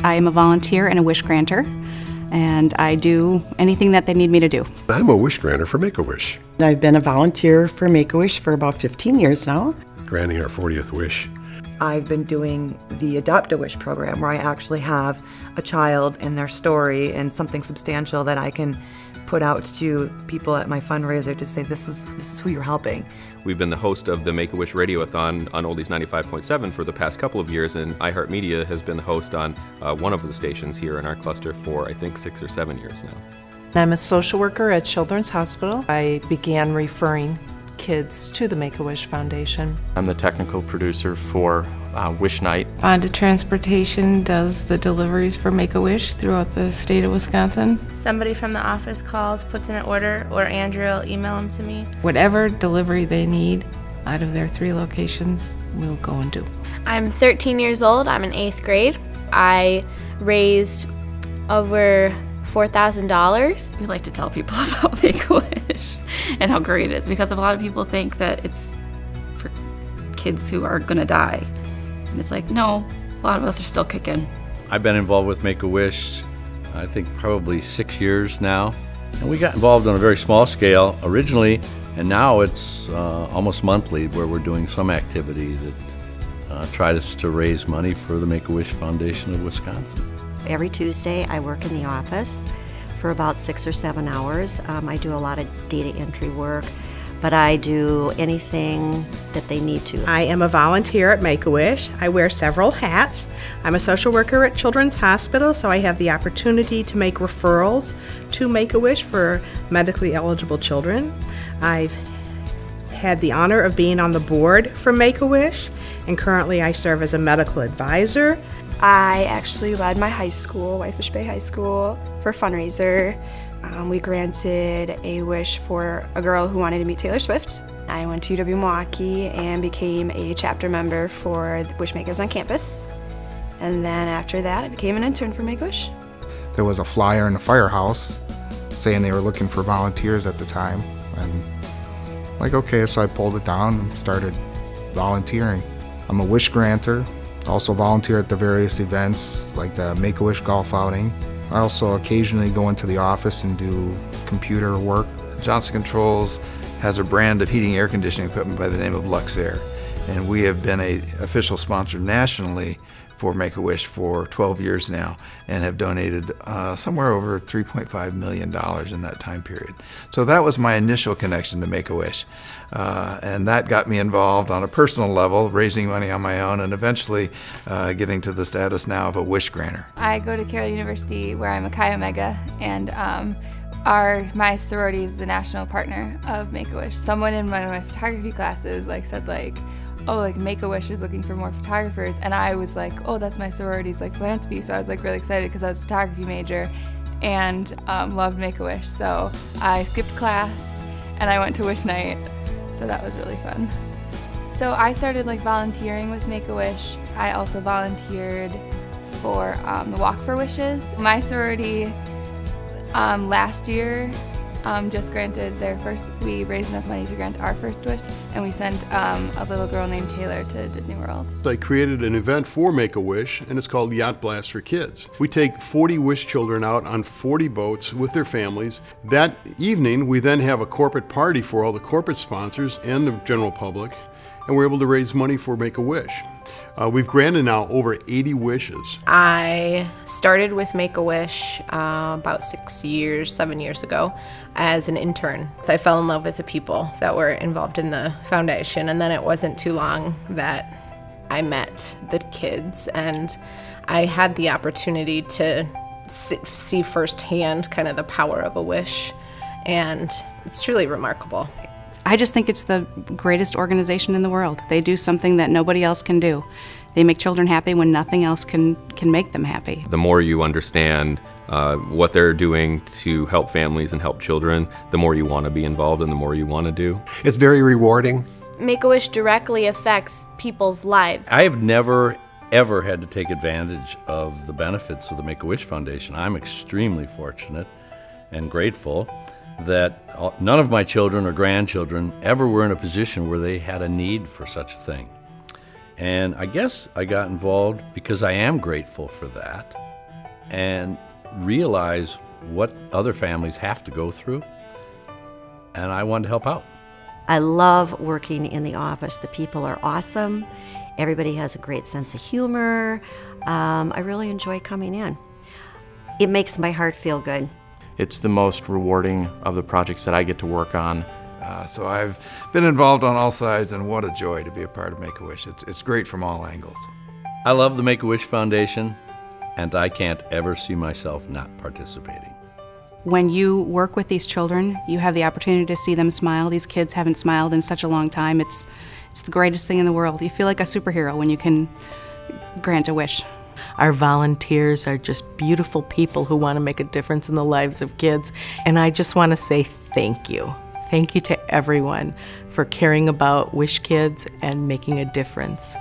I am a volunteer and a wish granter, and I do anything that they need me to do. I'm a wish granter for Make-A-Wish. I've been a volunteer for Make-A-Wish for about 15 years now. Granting our 40th wish. I've been doing the Adopt-A-Wish program where I actually have a child and their story and something substantial that I can put out to people at my fundraiser to say, this is who you're helping. We've been the host of the Make-A-Wish Radioathon on Oldies 95.7 for the past couple of years, and iHeartMedia has been the host on one of the stations here in our cluster for, I think, 6 or 7 years now. I'm a social worker at Children's Hospital. I began referring kids to the Make-A-Wish Foundation. I'm the technical producer for Wish Night. Fonda Transportation does the deliveries for Make-A-Wish throughout the state of Wisconsin. Somebody from the office calls, puts in an order, or Andrea will email them to me. Whatever delivery they need out of their 3 locations, we'll go and do. I'm 13 years old. I'm in 8th grade. I raised over $4,000. We like to tell people about Make-A-Wish and how great it is, because a lot of people think that it's for kids who are gonna die. And it's like, no, a lot of us are still kicking. I've been involved with Make-A-Wish, I think probably 6 years now. And we got involved on a very small scale originally, and now it's almost monthly where we're doing some activity that tries to raise money for the Make-A-Wish Foundation of Wisconsin. Every Tuesday I work in the office for about 6 or 7 hours. I do a lot of data entry work, but I do anything that they need to. I am a volunteer at Make-A-Wish. I wear several hats. I'm a social worker at Children's Hospital, so I have the opportunity to make referrals to Make-A-Wish for medically eligible children. I've had the honor of being on the board for Make-A-Wish, and currently I serve as a medical advisor. I actually led my high school, Whitefish Bay High School, for a fundraiser. We granted a wish for a girl who wanted to meet Taylor Swift. I went to UW Milwaukee and became a chapter member for the Wishmakers on campus. And then after that, I became an intern for Make-A-Wish. There was a flyer in the firehouse saying they were looking for volunteers at the time. And like, okay, so I pulled it down and started volunteering. I'm a wish granter. Also volunteer at the various events like the Make-A-Wish golf outing. I also occasionally go into the office and do computer work. Johnson Controls has a brand of heating air conditioning equipment by the name of Luxair, and we have been an official sponsor nationally for Make-A-Wish for 12 years now and have donated somewhere over $3.5 million in that time period. So that was my initial connection to Make-A-Wish. And that got me involved on a personal level, raising money on my own, and eventually getting to the status now of a wish granter. I go to Carolyn University where I'm a Chi Omega, and my sorority is the national partner of Make-A-Wish. Someone in one of my photography classes said oh, Make-A-Wish is looking for more photographers, and I was like, oh, that's my sorority's philanthropy. So I was really excited because I was a photography major and loved Make-A-Wish. So I skipped class and I went to Wish Night. So that was really fun. So I started volunteering with Make-A-Wish. I also volunteered for the Walk for Wishes. My sorority last year just granted we raised enough money to grant our first wish, and we sent a little girl named Taylor to Disney World. I created an event for Make-A-Wish, and it's called Yacht Blast for Kids. We take 40 wish children out on 40 boats with their families. That evening, we then have a corporate party for all the corporate sponsors and the general public, and we're able to raise money for Make-A-Wish. We've granted now over 80 wishes. I started with Make-A-Wish about 7 years ago as an intern. I fell in love with the people that were involved in the foundation, and then it wasn't too long that I met the kids, and I had the opportunity to see firsthand kind of the power of a wish, and it's truly remarkable. I just think it's the greatest organization in the world. They do something that nobody else can do. They make children happy when nothing else can make them happy. The more you understand what they're doing to help families and help children, the more you want to be involved and the more you want to do. It's very rewarding. Make-A-Wish directly affects people's lives. I have never, ever had to take advantage of the benefits of the Make-A-Wish Foundation. I'm extremely fortunate and grateful that none of my children or grandchildren ever were in a position where they had a need for such a thing. And I guess I got involved because I am grateful for that. and realize what other families have to go through, and I wanted to help out. I love working in the office. The people are awesome. Everybody has a great sense of humor. I really enjoy coming in. It makes my heart feel good. It's the most rewarding of the projects that I get to work on. So I've been involved on all sides, and what a joy to be a part of Make-A-Wish. It's great from all angles. I love the Make-A-Wish Foundation, and I can't ever see myself not participating. When you work with these children, you have the opportunity to see them smile. These kids haven't smiled in such a long time. It's the greatest thing in the world. You feel like a superhero when you can grant a wish. Our volunteers are just beautiful people who want to make a difference in the lives of kids. And I just want to say thank you. Thank you to everyone for caring about Wish Kids and making a difference.